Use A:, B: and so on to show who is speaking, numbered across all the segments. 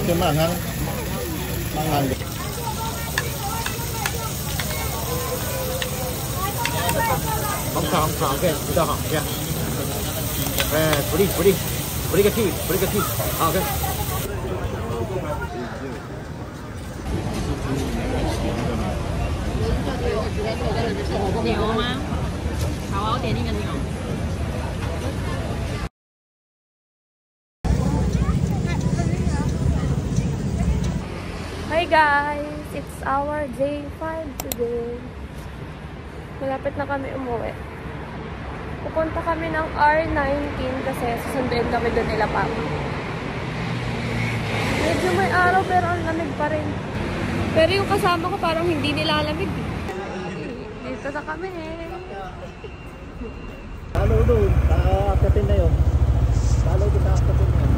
A: Ito manghang. Manghang. Không sao, không sao, ok, chúng ta học nha. Beri ke kiri, ok.
B: Nhiều mà. Hảo áo tiền đi gần nhiều.
C: Hi guys! It's our day 5 today. Malapit na kami umuwi. Pupunta kami ng R19 kasi susunduin kami doon nila Papa. Medyo may araw pero ang lamig pa rin. Pero yung kasama ko parang hindi nilalamig. Dito na kami
A: Lalo doon, akatin na yun. Lalo doon, akatin na yun.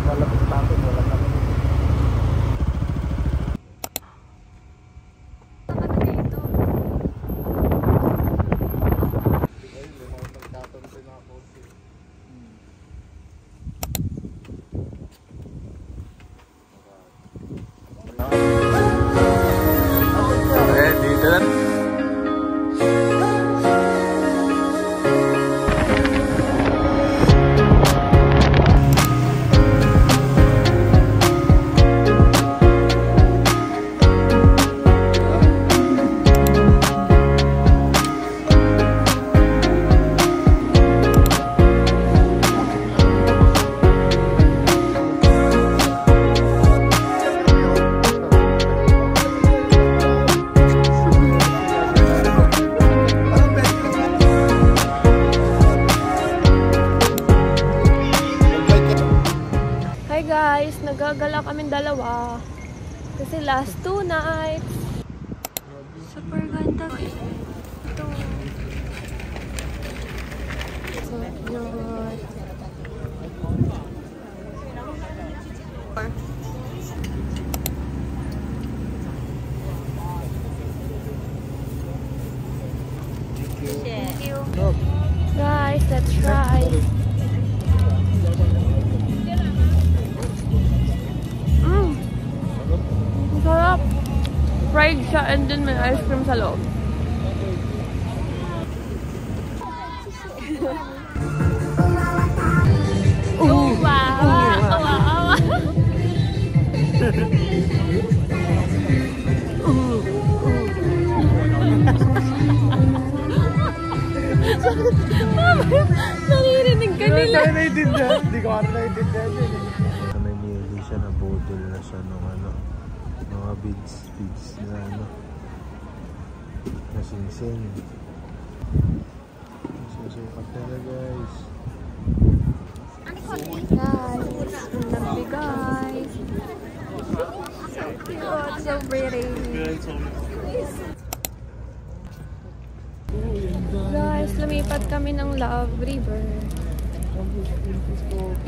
A: Malapit natin, wala kami.
C: guys, nagagala kami dalawa kasi last 2 nights. Super ganda. Ito. So cute. Thank you. Guys, let's try. Sarap. Fried siya and then may ice cream sa loob. Naririnig ka nila.
A: Hindi ko ano naiintindihan yun eh. Namimili siya na bodol na siya ng ano, mga beads na ano, na singsing. Susukat na guys.
C: Guys, lovely guys. So cute, so pretty. Guys, lumipat kami ng Love River.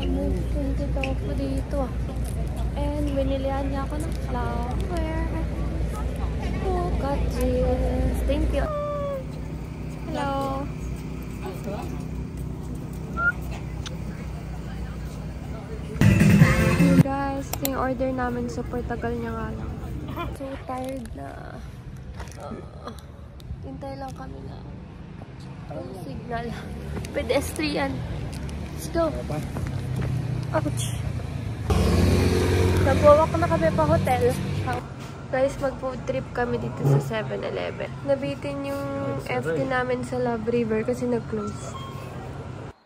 C: Nag-20 ako dito and binilihan niya ako ng flower. Oh, got this. Thank you. Hello. Guys, ito yung order namin. Super tagal niya nga lang. So tired na. Hintay lang kami na signal. Pedestrian. Let's go. Ouch. Nag-walk na kami pa hotel. Guys, mag-food trip kami dito sa 7-Eleven. Nabitin yung FT namin sa Love River kasi nag-close.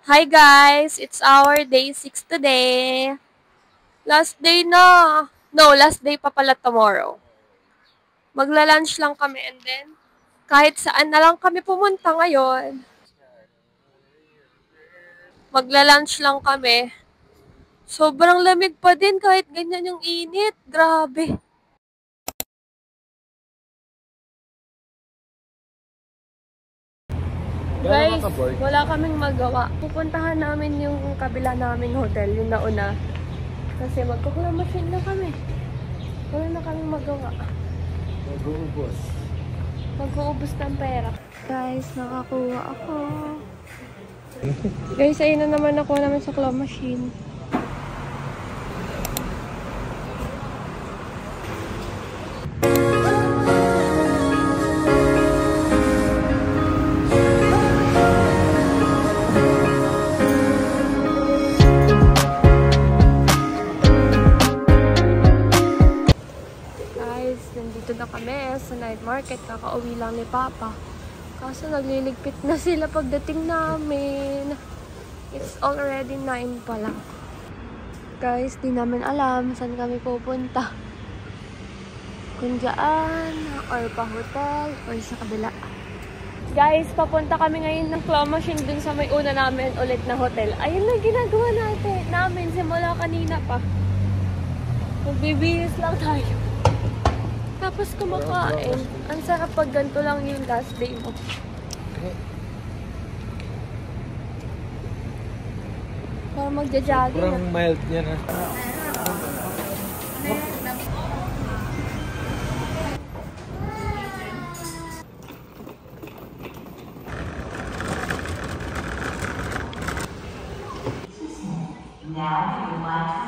C: Hi guys! It's our day 6 today. Last day na. No, last day pa pala tomorrow. Magla-lunch lang kami and then kahit saan na lang kami pumunta ngayon. Magla-lunch lang kami. Sobrang lamig pa din kahit ganyan yung init. Grabe. Guys, wala kaming magawa. Pupuntahan namin yung kabila namin hotel, yung nauna. Kasi magkuklamasin na kami. Wala na kaming magawa.
A: Mag-uubos.
C: Mag-uubos ng pera. Guys, nakakuha ako. Guys, ayun na naman ako naman sa claw machine. Nandito na kami sa night market. Kakauwi lang ni Papa. Kaso nagliligpit na sila pagdating namin. It's already 9 pa lang. Guys, di namin alam saan kami pupunta. Kung dyan, or pa hotel, or sa kabila. Guys, papunta kami ngayon ng claw machine dun sa may una namin ulit na hotel. Ayun na ginagawa namin simula kanina pa. Magbibihis lang tayo. Tapos kumakain. Ang sarap pag ganito lang yung last day mo. Para magja-jogging.
A: Sobrang mild niya na.
D: Now, if you would like to